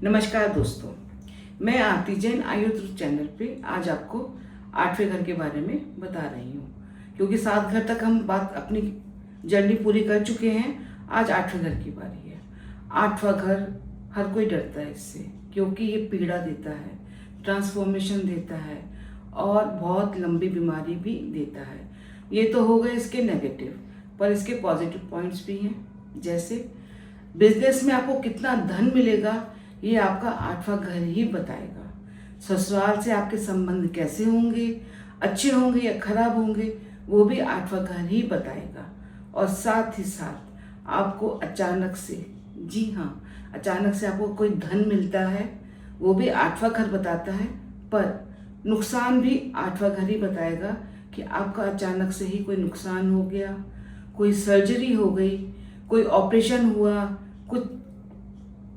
नमस्कार दोस्तों, मैं आरती जैन आयुर्वेद चैनल पे आज आपको 8वें घर के बारे में बता रही हूँ। क्योंकि 7 घर तक हम बात अपनी जर्नी पूरी कर चुके हैं। आज 8वें घर की बारी है। 8वां घर हर कोई डरता है इससे, क्योंकि ये पीड़ा देता है, ट्रांसफॉर्मेशन देता है और बहुत लंबी बीमारी भी देता है। ये तो हो गए इसके नेगेटिव, पर इसके पॉजिटिव पॉइंट्स भी हैं। जैसे बिजनेस में आपको कितना धन मिलेगा, ये आपका 8वां घर ही बताएगा। ससुराल से आपके संबंध कैसे होंगे, अच्छे होंगे या खराब होंगे, वो भी 8वां घर ही बताएगा। और साथ ही साथ आपको अचानक से, जी हाँ, अचानक से आपको कोई धन मिलता है, वो भी 8वां घर बताता है। पर नुकसान भी 8वां घर ही बताएगा कि आपका अचानक से ही कोई नुकसान हो गया, कोई सर्जरी हो गई, कोई ऑपरेशन हुआ, कुछ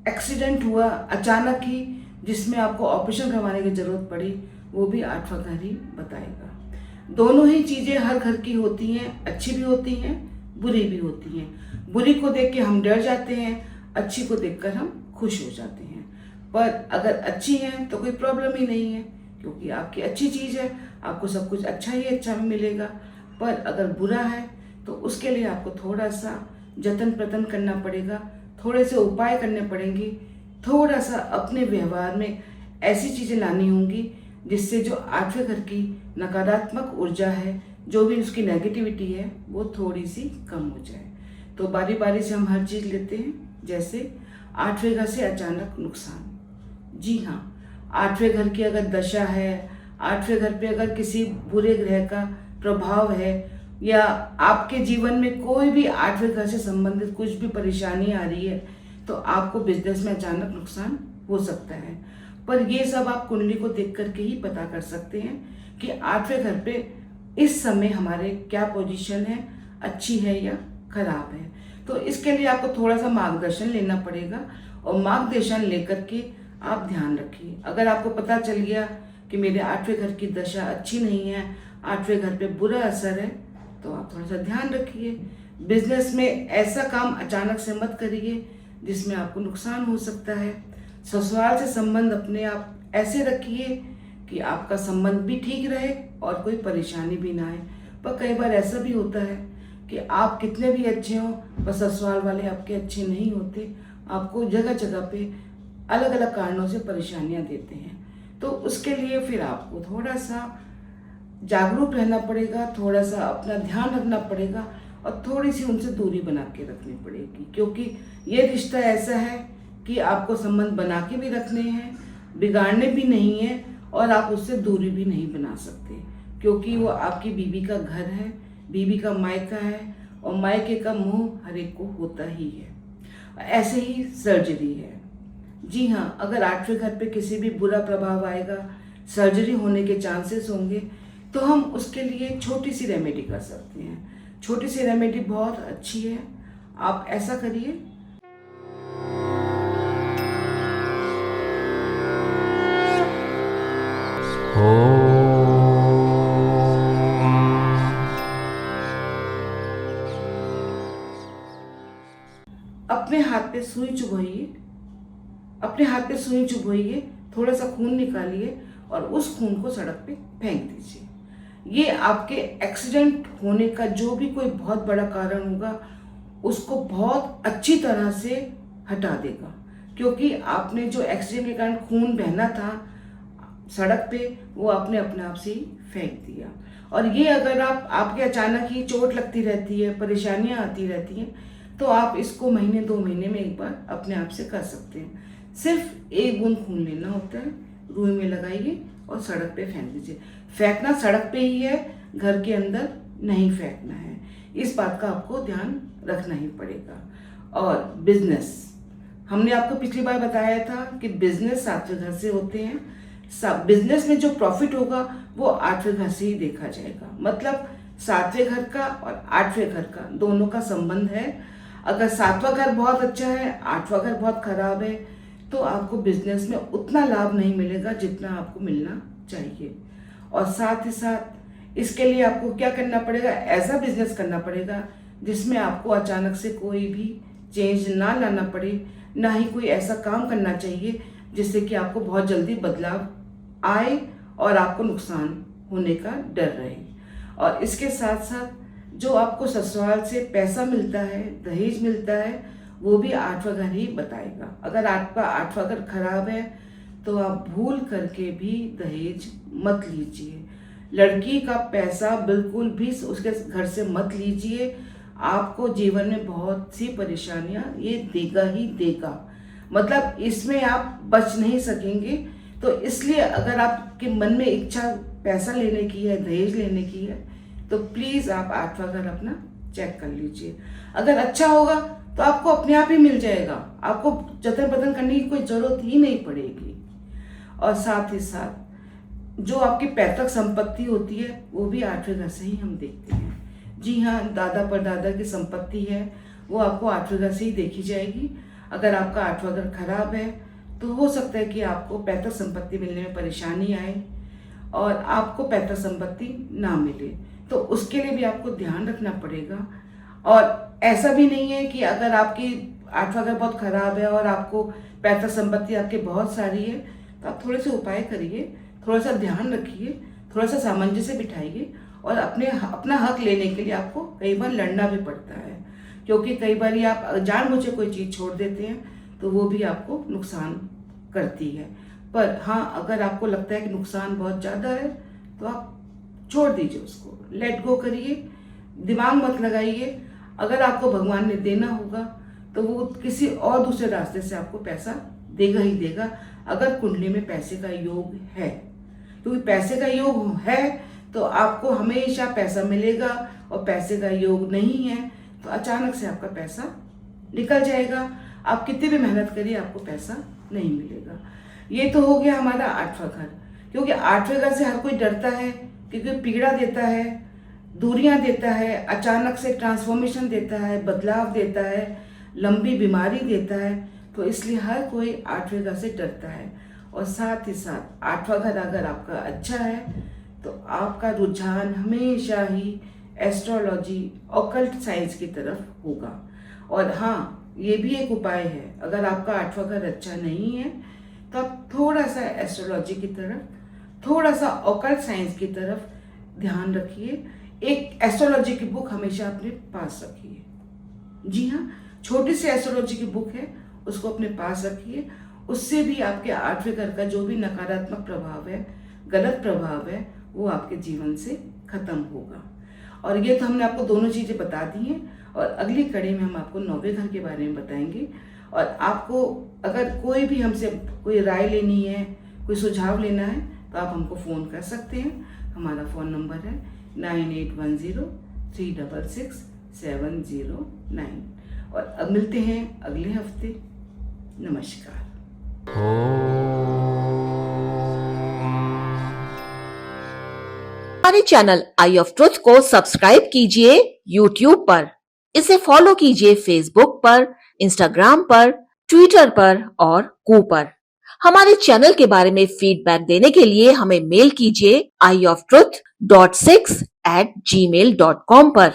एक्सीडेंट हुआ अचानक ही जिसमें आपको ऑपरेशन करवाने की जरूरत पड़ी, वो भी 8वां घर ही बताएगा। दोनों ही चीज़ें हर घर की होती हैं, अच्छी भी होती हैं, बुरी भी होती हैं। बुरी को देख के हम डर जाते हैं, अच्छी को देखकर हम खुश हो जाते हैं। पर अगर अच्छी है तो कोई प्रॉब्लम ही नहीं है, क्योंकि आपकी अच्छी चीज़ है, आपको सब कुछ अच्छा ही अच्छा मिलेगा। पर अगर बुरा है तो उसके लिए आपको थोड़ा सा जतन प्रतन करना पड़ेगा, थोड़े से उपाय करने पड़ेंगे, थोड़ा सा अपने व्यवहार में ऐसी चीज़ें लानी होंगी जिससे जो 8वें घर की नकारात्मक ऊर्जा है, जो भी उसकी नेगेटिविटी है, वो थोड़ी सी कम हो जाए। तो बारी बारी से हम हर चीज़ लेते हैं। जैसे 8वें घर से अचानक नुकसान। जी हाँ, 8वें घर की अगर दशा है, 8वें घर पे अगर किसी बुरे ग्रह का प्रभाव है, या आपके जीवन में कोई भी 8वें घर से संबंधित कुछ भी परेशानी आ रही है, तो आपको बिजनेस में अचानक नुकसान हो सकता है। पर ये सब आप कुंडली को देख करके ही पता कर सकते हैं कि 8वें घर पे इस समय हमारे क्या पोजीशन है, अच्छी है या खराब है। तो इसके लिए आपको थोड़ा सा मार्गदर्शन लेना पड़ेगा, और मार्गदर्शन लेकर के आप ध्यान रखिए। अगर आपको पता चल गया कि मेरे 8वें घर की दशा अच्छी नहीं है, 8वें घर पे बुरा असर है, तो आप थोड़ा सा ध्यान रखिए। बिजनेस में ऐसा काम अचानक से मत करिए जिसमें आपको नुकसान हो सकता है। ससुराल से संबंध अपने आप ऐसे रखिए कि आपका संबंध भी ठीक रहे और कोई परेशानी भी ना आए। पर कई बार ऐसा भी होता है कि आप कितने भी अच्छे हों, पर ससुराल वाले आपके अच्छे नहीं होते, आपको जगह जगह पे अलग अलग कारणों से परेशानियां देते हैं। तो उसके लिए फिर आपको थोड़ा सा जागरूक रहना पड़ेगा, थोड़ा सा अपना ध्यान रखना पड़ेगा, और थोड़ी सी उनसे दूरी बना के रखनी पड़ेगी। क्योंकि ये रिश्ता ऐसा है कि आपको संबंध बना के भी रखने हैं, बिगाड़ने भी नहीं है, और आप उससे दूरी भी नहीं बना सकते, क्योंकि वो आपकी बीवी का घर है, बीवी का मायका है, और मायके का मुंह हर एक को होता ही है। ऐसे ही सर्जरी है। जी हाँ, अगर 8वें घर पे किसी भी बुरा प्रभाव आएगा, सर्जरी होने के चांसेस होंगे, तो हम उसके लिए छोटी सी रेमेडी कर सकते हैं। छोटी सी रेमेडी बहुत अच्छी है, आप ऐसा करिए। अपने हाथ पे सुई चुभोइए, अपने हाथ पे सुई चुभोइए, थोड़ा सा खून निकालिए और उस खून को सड़क पे फेंक दीजिए। ये आपके एक्सीडेंट होने का जो भी कोई बहुत बड़ा कारण होगा, उसको बहुत अच्छी तरह से हटा देगा। क्योंकि आपने जो एक्सीडेंट के कारण खून बहना था सड़क पे, वो आपने अपने आप से ही फेंक दिया। और ये अगर आपके अचानक ही चोट लगती रहती है, परेशानियां आती रहती हैं, तो आप इसको महीने 2 महीने में एक बार अपने आप से कर सकते हैं। सिर्फ 1 बूंद खून लेना होता है, रुई में लगाइए और सड़क पे फेंक दीजिए। फेंकना सड़क पे ही है, घर के अंदर नहीं फेंकना है। इस बात का आपको ध्यान रखना ही पड़ेगा। और बिजनेस, हमने आपको पिछली बार बताया था कि बिजनेस 7वें घर से होते हैं। बिजनेस में जो प्रॉफिट होगा वो 8वें घर से ही देखा जाएगा। मतलब 7वें घर का और 8वें घर का दोनों का संबंध है। अगर 7वां घर बहुत अच्छा है, 8वां घर बहुत खराब है, तो आपको बिजनेस में उतना लाभ नहीं मिलेगा जितना आपको मिलना चाहिए। और साथ ही साथ इसके लिए आपको क्या करना पड़ेगा, ऐसा बिजनेस करना पड़ेगा जिसमें आपको अचानक से कोई भी चेंज ना लाना पड़े, ना ही कोई ऐसा काम करना चाहिए जिससे कि आपको बहुत जल्दी बदलाव आए और आपको नुकसान होने का डर रहे। और इसके साथ साथ जो आपको ससुराल से पैसा मिलता है, दहेज मिलता है, वो भी 8वां घर ही बताएगा। अगर आपका 8वां घर खराब है तो आप भूल करके भी दहेज मत लीजिए। लड़की का पैसा बिल्कुल भी उसके घर से मत लीजिए, आपको जीवन में बहुत सी परेशानियां ये देगा ही देगा, मतलब इसमें आप बच नहीं सकेंगे। तो इसलिए अगर आपके मन में इच्छा पैसा लेने की है, दहेज लेने की है, तो प्लीज़ आप 8वां घर अपना चेक कर लीजिए। अगर अच्छा होगा तो आपको अपने आप ही मिल जाएगा, आपको जतन बदन करने की कोई ज़रूरत ही नहीं पड़ेगी। और साथ ही साथ जो आपकी पैतृक संपत्ति होती है वो भी 8वें घर से ही हम देखते हैं। जी हाँ, दादा परदादा की संपत्ति है वो आपको 8वें घर से ही देखी जाएगी। अगर आपका 8वां घर खराब है तो हो सकता है कि आपको पैतृक संपत्ति मिलने में परेशानी आए और आपको पैतृक संपत्ति ना मिले, तो उसके लिए भी आपको ध्यान रखना पड़ेगा। और ऐसा भी नहीं है कि अगर आपकी 8वां घर बहुत खराब है और आपको पैतृक संपत्ति आपकी बहुत सारी है, तो आप थोड़े से उपाय करिए, थोड़ा सा ध्यान रखिए, थोड़ा सा सामंजस्य बिठाइए। और अपना हक लेने के लिए आपको कई बार लड़ना भी पड़ता है, क्योंकि कई बार आप जानबूझ कोई चीज़ छोड़ देते हैं तो वो भी आपको नुकसान करती है। पर हाँ, अगर आपको लगता है कि नुकसान बहुत ज़्यादा है तो आप छोड़ दीजिए, उसको लेट गो करिए, दिमाग मत लगाइए। अगर आपको भगवान ने देना होगा तो वो किसी और दूसरे रास्ते से आपको पैसा देगा ही देगा, अगर कुंडली में पैसे का योग है। क्योंकि पैसे का योग है तो आपको हमेशा पैसा मिलेगा, और पैसे का योग नहीं है तो अचानक से आपका पैसा निकल जाएगा। आप कितनी भी मेहनत करिए आपको पैसा नहीं मिलेगा। ये तो हो गया हमारा 8वां घर, क्योंकि 8वें घर से हर कोई डरता है, क्योंकि पीड़ा देता है, दूरियां देता है, अचानक से ट्रांसफॉर्मेशन देता है, बदलाव देता है, लंबी बीमारी देता है, तो इसलिए हर कोई 8वें घर से डरता है। और साथ ही साथ 8वां घर अगर आपका अच्छा है तो आपका रुझान हमेशा ही एस्ट्रोलॉजी, ऑकल्ट साइंस की तरफ होगा। और हाँ, ये भी एक उपाय है, अगर आपका 8वां घर अच्छा नहीं है तो आप थोड़ा सा एस्ट्रोलॉजी की तरफ, थोड़ा सा ऑकल्ट साइंस की तरफ ध्यान रखिए। एक एस्ट्रोलॉजी की बुक हमेशा अपने पास रखिए। जी हाँ, छोटी सी एस्ट्रोलॉजी की बुक है, उसको अपने पास रखिए। उससे भी आपके 8वें घर का जो भी नकारात्मक प्रभाव है, गलत प्रभाव है, वो आपके जीवन से खत्म होगा। और ये तो हमने आपको दोनों चीज़ें बता दी हैं, और अगली कड़ी में हम आपको 9वें घर के बारे में बताएंगे। और आपको अगर कोई भी हमसे कोई राय लेनी है, कोई सुझाव लेना है, तो आप हमको फ़ोन कर सकते हैं। हमारा फ़ोन नंबर है 9810366709। और अब मिलते हैं अगले हफ्ते। नमस्कार। हमारे चैनल आई ऑफ ट्रुथ को सब्सक्राइब कीजिए YouTube पर, इसे फॉलो कीजिए Facebook पर, Instagram पर, Twitter पर और कू पर। हमारे चैनल के बारे में फीडबैक देने के लिए हमें मेल कीजिए ioftruth.6@gmail.com पर।